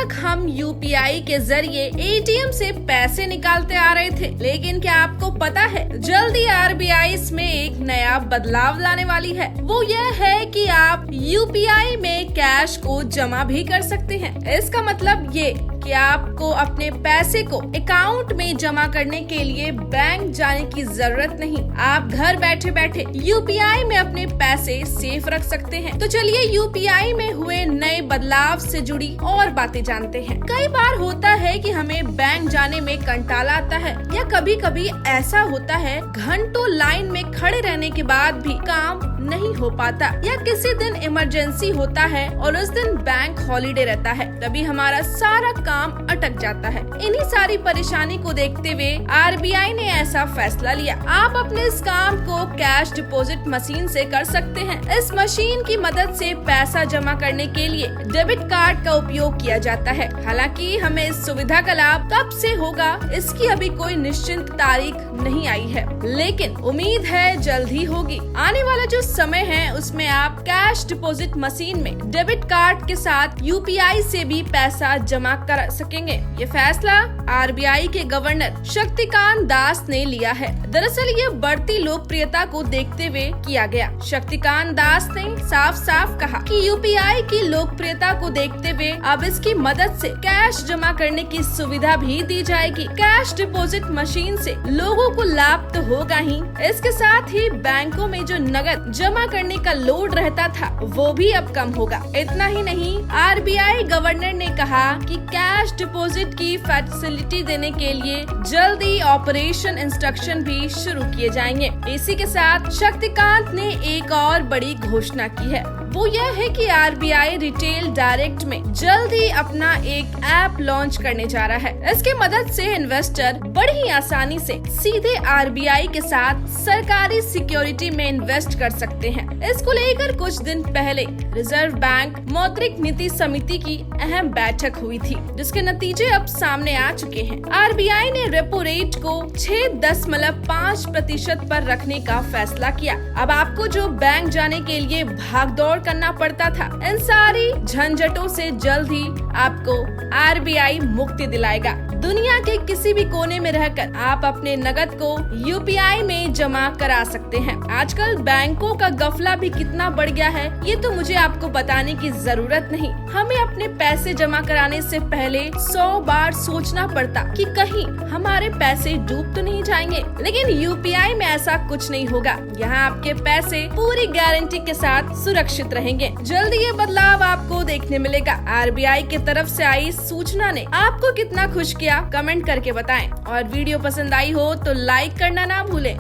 तक हम यूपीआई के जरिए एटीएम से पैसे निकालते आ रहे थे, लेकिन क्या आपको पता है जल्दी आरबीआई इसमें एक नया बदलाव लाने वाली है। वो यह है कि आप यूपीआई में कैश को जमा भी कर सकते हैं। इसका मतलब ये कि आपको अपने पैसे को अकाउंट में जमा करने के लिए बैंक जाने की जरूरत नहीं। आप घर बैठे बैठे यूपीआई में अपने पैसे सेफ रख सकते हैं। तो चलिए यूपीआई में हुए नए बदलाव से जुड़ी और बातें जानते हैं। कई बार होता है कि हमें बैंक जाने में कंटाला आता है, या कभी कभी ऐसा होता है घंटों लाइन में खड़े रहने के बाद भी काम नहीं हो पाता, या किसी दिन इमरजेंसी होता है और उस दिन बैंक हॉलीडे रहता है, तभी हमारा सारा काम अटक जाता है। इन्हीं सारी परेशानी को देखते हुए आरबीआई ने ऐसा फैसला लिया। आप अपने इस काम को कैश डिपॉजिट मशीन से कर सकते हैं। इस मशीन की मदद से पैसा जमा करने के लिए डेबिट कार्ड का उपयोग किया जाता है। हालांकि हमें इस सुविधा का लाभ कब से होगा इसकी अभी कोई निश्चित तारीख नहीं आई है, लेकिन उम्मीद है जल्द ही होगी। आने वाला जो समय है उसमें आप कैश डिपॉजिट मशीन में डेबिट कार्ड के साथ यूपीआई से भी पैसा जमा कर सकेंगे। ये फैसला आरबीआई के गवर्नर शक्तिकांत दास ने लिया है। दरअसल ये बढ़ती लोकप्रियता को देखते हुए किया गया। शक्तिकांत दास ने साफ साफ कहा कि यूपीआई की लोकप्रियता को देखते हुए अब इसकी मदद से कैश जमा करने की सुविधा भी दी जाएगी। कैश डिपॉजिट मशीन से लोगों को लाभ तो होगा ही, इसके साथ ही बैंकों में जो नकद जमा करने का लोड रहता था वो भी अब कम होगा। इतना ही नहीं, आरबीआई गवर्नर ने कहा कि कैश डिपॉजिट की फैसिलिटी देने के लिए जल्दी ऑपरेशन इंस्ट्रक्शन भी शुरू किए जाएंगे। इसी के साथ शक्तिकांत ने एक और बड़ी घोषणा की है। वो यह है कि आरबीआई रिटेल डायरेक्ट में जल्दी अपना एक ऐप लॉन्च करने जा रहा है। इसके मदद से इन्वेस्टर बड़ी आसानी से सीधे आरबीआई के साथ सरकारी सिक्योरिटी में इन्वेस्ट कर सकते हैं। इसको लेकर कुछ दिन पहले रिजर्व बैंक मौद्रिक नीति समिति की अहम बैठक हुई थी, जिसके नतीजे अब सामने आ चुके हैं। आरबीआई ने रेपो रेट को 6.5% पर रखने का फैसला किया। अब आपको जो बैंक जाने के लिए भागदौड़ करना पड़ता था, इन सारी झंझटों से जल्द ही आपको आरबीआई मुक्ति दिलाएगा। दुनिया के किसी भी कोने में रहकर आप अपने नकद को यूपीआई में जमा करा सकते हैं। आजकल बैंकों का गफला भी कितना बढ़ गया है, ये तो मुझे आपको बताने की जरूरत नहीं। हमें अपने पैसे जमा कराने से पहले 100 बार सोचना पड़ता कि कहीं हमारे पैसे डूब तो नहीं जाएंगे, लेकिन यूपीआई में ऐसा कुछ नहीं होगा। यहाँ आपके पैसे पूरी गारंटी के साथ सुरक्षित रहेंगे। जल्दी ये बदलाव आपको देखने मिलेगा। आरबीआई की तरफ से आई सूचना ने आपको कितना खुश किया, कमेंट करके बताएं। और वीडियो पसंद आई हो तो लाइक करना ना भूलें।